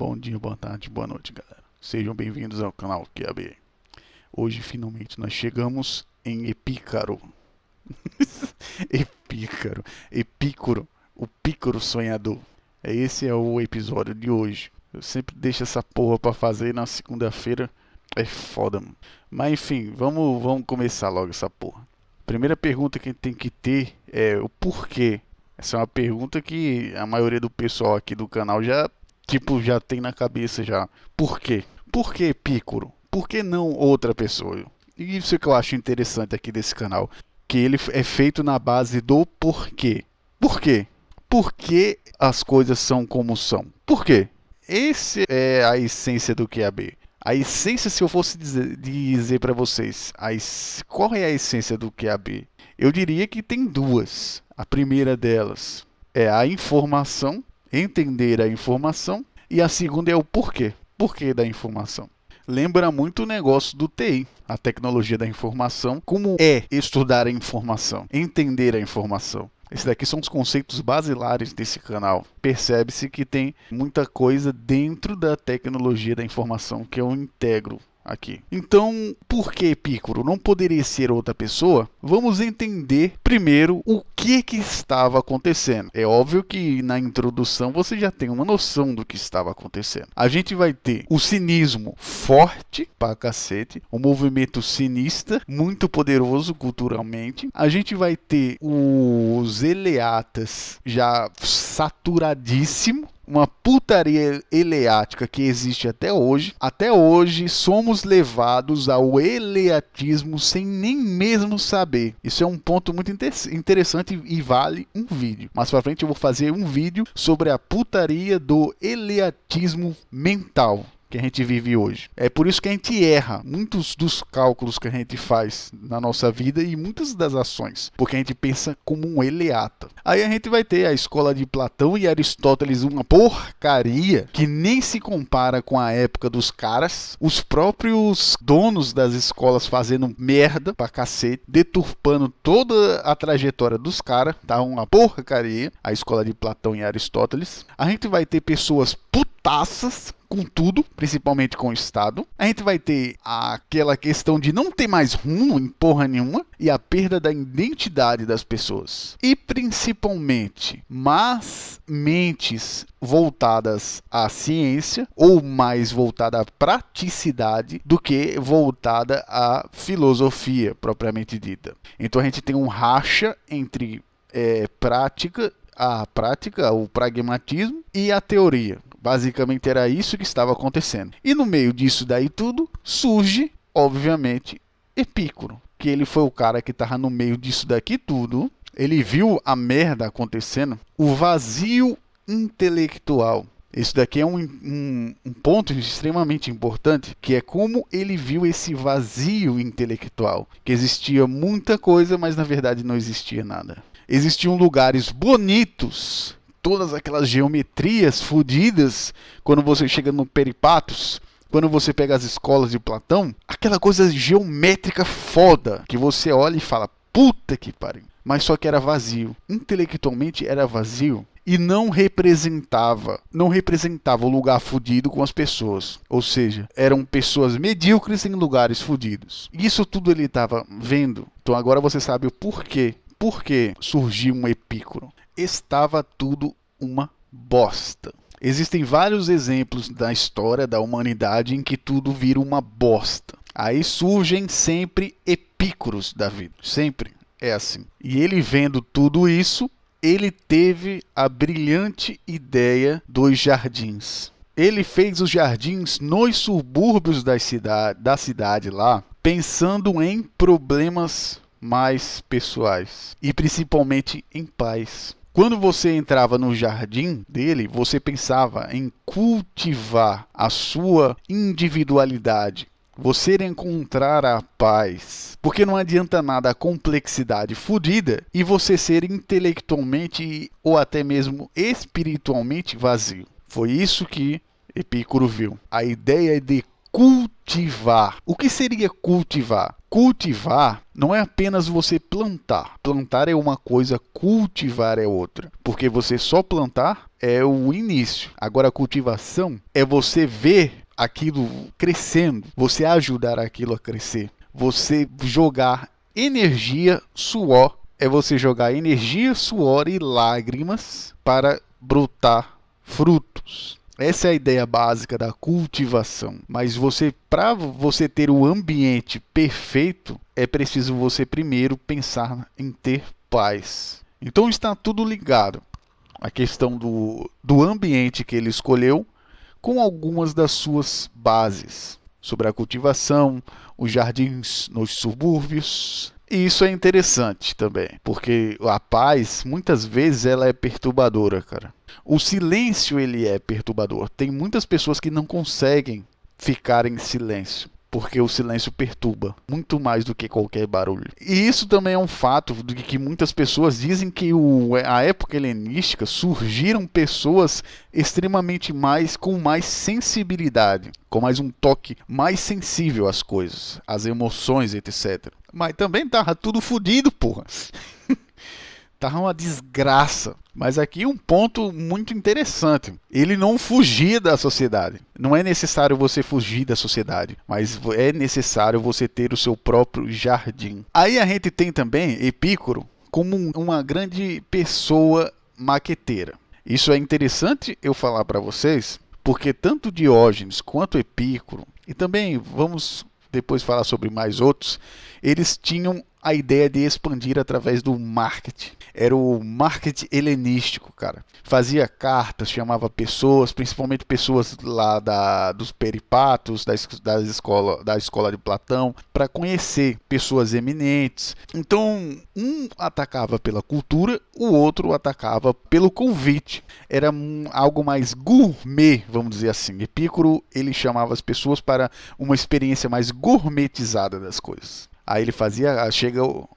Bom dia, boa tarde, boa noite, galera. Sejam bem-vindos ao canal QAB. Hoje, finalmente, nós chegamos em Epícaro. Epícoro, o Pícaro sonhador. Esse é o episódio de hoje. Eu sempre deixo essa porra pra fazer na segunda-feira. É foda, mano. Mas enfim, vamos começar logo essa porra. Primeira pergunta que a gente tem que ter é o porquê. Essa é uma pergunta que a maioria do pessoal aqui do canal já tem na cabeça já. Por quê? Por que Pícoro? Por que não outra pessoa? E isso é que eu acho interessante aqui desse canal. Que ele é feito na base do porquê. Por quê? Por que as coisas são como são? Por quê? Esse é a essência do QAB. A essência, se eu fosse dizer para vocês, qual é a essência do QAB? Eu diria que tem duas. A primeira delas é a informação, entender a informação, e a segunda é o porquê. Porquê da informação. Lembra muito o negócio do TI, a tecnologia da informação, como é estudar a informação, entender a informação. Esses daqui são os conceitos basilares desse canal. Percebe-se que tem muita coisa dentro da tecnologia da informação que eu integro aqui. Então, por que Pícoro? Não poderia ser outra pessoa? Vamos entender primeiro o que estava acontecendo. É óbvio que na introdução você já tem uma noção do que estava acontecendo. A gente vai ter o cinismo forte pra cacete, um movimento sinista, muito poderoso culturalmente. A gente vai ter os eleatas já saturadíssimo, uma putaria eleática que existe até hoje. Até hoje somos levados ao eleatismo sem nem mesmo saber. Isso é um ponto muito interessante e vale um vídeo. Mais pra frente eu vou fazer um vídeo sobre a putaria do eleatismo mental que a gente vive hoje. É por isso que a gente erra muitos dos cálculos que a gente faz na nossa vida e muitas das ações, porque a gente pensa como um eleata. Aí a gente vai ter a escola de Platão e Aristóteles, uma porcaria que nem se compara com a época dos caras, os próprios donos das escolas fazendo merda pra cacete, deturpando toda a trajetória dos caras, tá uma porcaria, a escola de Platão e Aristóteles. A gente vai ter pessoas putaças com tudo, principalmente com o Estado. A gente vai ter aquela questão de não ter mais rumo em porra nenhuma e a perda da identidade das pessoas. E principalmente, más mentes voltadas à ciência ou mais voltada à praticidade do que voltada à filosofia propriamente dita. Então a gente tem um racha entre a prática, o pragmatismo e a teoria. Basicamente era isso que estava acontecendo. E no meio disso daí tudo, surge, obviamente, Epícoro. Que ele foi o cara que estava no meio disso daqui tudo. Ele viu a merda acontecendo. O vazio intelectual. Isso daqui é um ponto extremamente importante, que é como ele viu esse vazio intelectual. Que existia muita coisa, mas na verdade não existia nada. Existiam lugares bonitos, todas aquelas geometrias fodidas, quando você chega no Peripatos, quando você pega as escolas de Platão, aquela coisa geométrica foda, que você olha e fala, puta que pariu. Mas só que era vazio, intelectualmente era vazio. E não representava o lugar fodido com as pessoas. Ou seja, eram pessoas medíocres em lugares fodidos. Isso tudo ele estava vendo. Então agora você sabe o porquê. Por que surgiu um Epícoro? Estava tudo uma bosta. Existem vários exemplos da história da humanidade em que tudo vira uma bosta. Aí surgem sempre Epícoros da vida. Sempre é assim. E ele vendo tudo isso, ele teve a brilhante ideia dos jardins. Ele fez os jardins nos subúrbios da cidade lá, pensando em problemas mais pessoais e principalmente em paz. Quando você entrava no jardim dele, você pensava em cultivar a sua individualidade. Você encontrar a paz. Porque não adianta nada a complexidade fodida e você ser intelectualmente ou até mesmo espiritualmente vazio. Foi isso que Epícoro viu. A ideia de cultivar. O que seria cultivar? Cultivar não é apenas você plantar. Plantar é uma coisa, cultivar é outra. Porque você só plantar é o início. Agora a cultivação é você ver aquilo crescendo, você ajudar aquilo a crescer. Você jogar energia, suor, é você jogar energia, suor e lágrimas para brotar frutos. Essa é a ideia básica da cultivação. Mas para você ter o ambiente perfeito, é preciso você primeiro pensar em ter paz. Então está tudo ligado. A questão do ambiente que ele escolheu com algumas das suas bases. Sobre a cultivação, os jardins nos subúrbios. E isso é interessante também, porque a paz, muitas vezes, ela é perturbadora, cara. O silêncio, ele é perturbador. Tem muitas pessoas que não conseguem ficar em silêncio, porque o silêncio perturba muito mais do que qualquer barulho. E isso também é um fato de que muitas pessoas dizem que a época helenística surgiram pessoas extremamente com mais sensibilidade, com mais um toque mais sensível às coisas, às emoções, etc. Mas também tava tudo fodido, porra. Tava uma desgraça. Mas aqui um ponto muito interessante. Ele não fugia da sociedade. Não é necessário você fugir da sociedade, mas é necessário você ter o seu próprio jardim. Aí a gente tem também Epícoro como uma grande pessoa maqueteira. Isso é interessante eu falar para vocês, porque tanto Diógenes quanto Epícoro, e também vamos depois falar sobre mais outros, eles tinham a ideia de expandir através do marketing. Era o marketing helenístico, cara. Fazia cartas, chamava pessoas, principalmente pessoas lá dos peripatos, da escola de Platão, para conhecer pessoas eminentes. Então, um atacava pela cultura, o outro atacava pelo convite. Era algo mais gourmet, vamos dizer assim. Epícoro, ele chamava as pessoas para uma experiência mais gourmetizada das coisas. Aí ele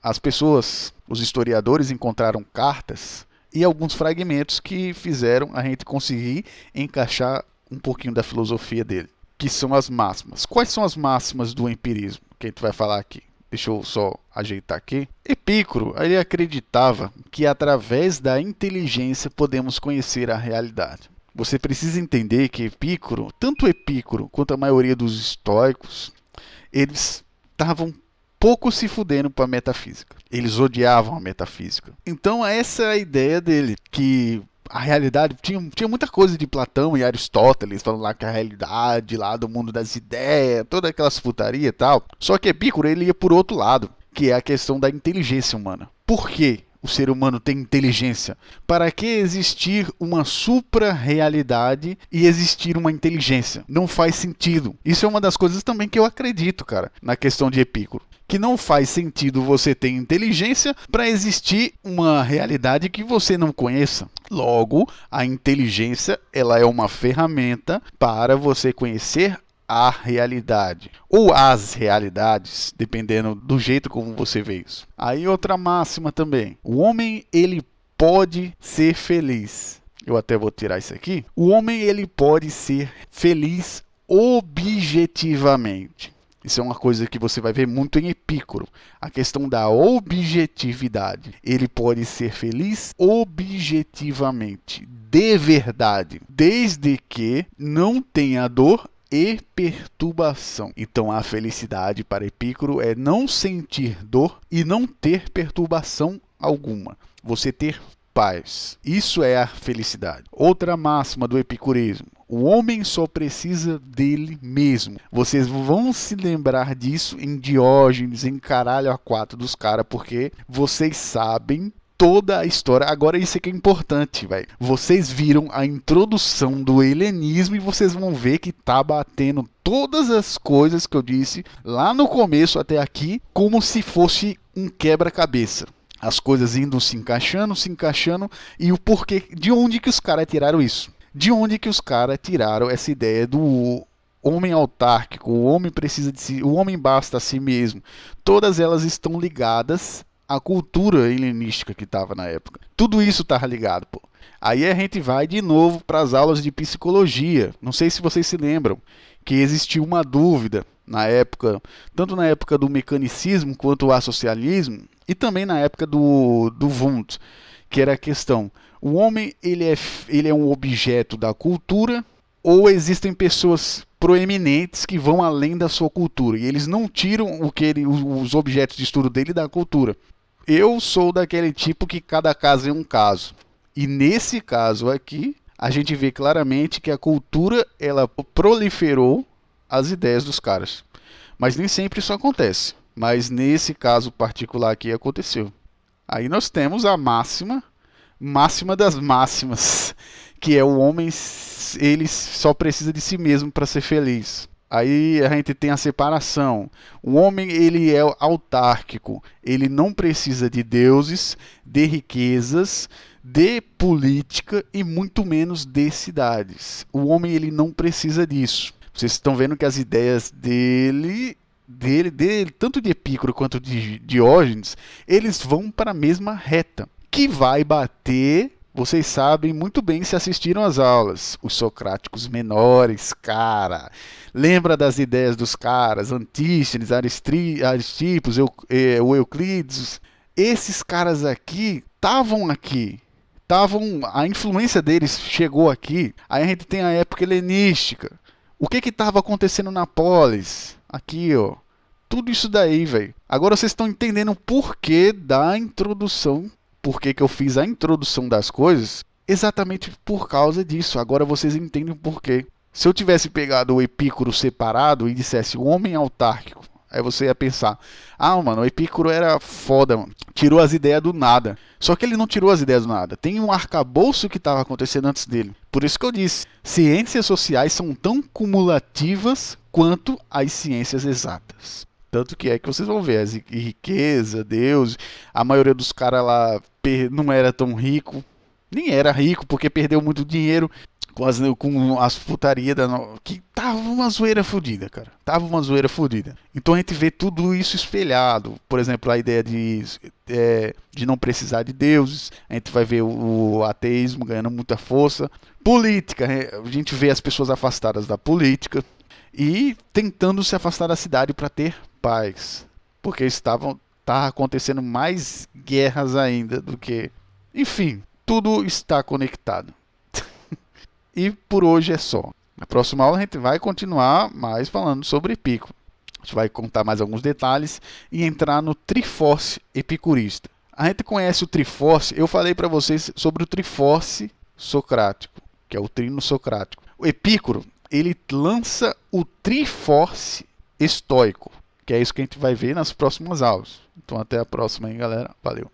as pessoas, os historiadores encontraram cartas e alguns fragmentos que fizeram a gente conseguir encaixar um pouquinho da filosofia dele, que são as máximas. Quais são as máximas do empirismo que a gente vai falar aqui? Deixa eu só ajeitar aqui. Epícoro, ele acreditava que através da inteligência podemos conhecer a realidade. Você precisa entender que Epícoro, tanto Epícoro quanto a maioria dos estoicos, eles estavam pouco se fudendo para a metafísica. Eles odiavam a metafísica. Então essa é a ideia dele, que a realidade tinha muita coisa de Platão e Aristóteles falando lá que a realidade lá do mundo das ideias, toda aquelas putaria e tal. Só que Epícoro ele ia por outro lado, que é a questão da inteligência humana. Por quê? O ser humano tem inteligência? Para que existir uma supra-realidade e existir uma inteligência? Não faz sentido. Isso é uma das coisas também que eu acredito, cara, na questão de Epícoro. Que não faz sentido você ter inteligência para existir uma realidade que você não conheça. Logo, a inteligência ela é uma ferramenta para você conhecer a realidade ou as realidades, dependendo do jeito como você vê isso. Aí outra máxima também. O homem ele pode ser feliz. Eu até vou tirar isso aqui. O homem ele pode ser feliz objetivamente. Isso é uma coisa que você vai ver muito em Epícoro. A questão da objetividade. Ele pode ser feliz objetivamente, de verdade, desde que não tenha dor e perturbação. Então a felicidade para Epícoro é não sentir dor e não ter perturbação alguma. Você ter paz. Isso é a felicidade. Outra máxima do epicurismo. O homem só precisa dele mesmo. Vocês vão se lembrar disso em Diógenes, em caralho a quatro dos caras, porque vocês sabem toda a história. Agora isso aqui é importante, velho. Vocês viram a introdução do helenismo e vocês vão ver que tá batendo todas as coisas que eu disse lá no começo até aqui, como se fosse um quebra-cabeça. As coisas indo se encaixando, e o porquê, de onde que os caras tiraram isso? De onde que os caras tiraram essa ideia do homem autárquico, o homem precisa de si, o homem basta a si mesmo? Todas elas estão ligadas à cultura helenística que estava na época. Tudo isso estava ligado, pô. Aí a gente vai de novo para as aulas de psicologia. Não sei se vocês se lembram que existiu uma dúvida na época, tanto na época do mecanicismo quanto o associalismo, e também na época do Wundt, que era a questão: o homem ele é um objeto da cultura ou existem pessoas proeminentes que vão além da sua cultura e eles não tiram os objetos de estudo dele da cultura. Eu sou daquele tipo que cada caso é um caso. E nesse caso aqui, a gente vê claramente que a cultura ela proliferou as ideias dos caras. Mas nem sempre isso acontece. Mas nesse caso particular aqui aconteceu. Aí nós temos a máxima das máximas, que é o homem, ele só precisa de si mesmo para ser feliz. Aí a gente tem a separação. O homem ele é autárquico, ele não precisa de deuses, de riquezas, de política e muito menos de cidades. O homem ele não precisa disso. Vocês estão vendo que as ideias dele, tanto de Epicuro quanto de Diógenes, eles vão para a mesma reta, que vai bater. Vocês sabem muito bem se assistiram às aulas. Os socráticos menores, cara. Lembra das ideias dos caras? Antístenes, Aristippos, o Euclides. Esses caras aqui estavam aqui. A influência deles chegou aqui. Aí a gente tem a época helenística. O que estava acontecendo na polis? Aqui, ó. Tudo isso daí, velho. Agora vocês estão entendendo o porquê da introdução. Por que eu fiz a introdução das coisas? Exatamente por causa disso. Agora vocês entendem o porquê. Se eu tivesse pegado o Epicuro separado e dissesse o homem autárquico, aí você ia pensar: ah, mano, o Epicuro era foda, mano. Tirou as ideias do nada. Só que ele não tirou as ideias do nada. Tem um arcabouço que estava acontecendo antes dele. Por isso que eu disse: ciências sociais são tão cumulativas quanto as ciências exatas. Tanto que é que vocês vão ver, as riqueza, Deus, a maioria dos caras lá não era tão rico, nem era rico porque perdeu muito dinheiro com as putarias que tava uma zoeira fodida, cara. Tava uma zoeira fodida. Então a gente vê tudo isso espelhado. Por exemplo, a ideia de não precisar de deuses. A gente vai ver o ateísmo ganhando muita força. Política, a gente vê as pessoas afastadas da política e tentando se afastar da cidade para ter paz, porque estava acontecendo mais guerras ainda do que... Enfim, tudo está conectado. E por hoje é só. Na próxima aula a gente vai continuar mais falando sobre Epicuro. A gente vai contar mais alguns detalhes e entrar no Triforce epicurista. A gente conhece o Triforce, eu falei para vocês sobre o Triforce socrático, que é o trino socrático. O Epicuro, ele lança o Triforce estoico, que é isso que a gente vai ver nas próximas aulas. Então até a próxima, hein, galera. Valeu.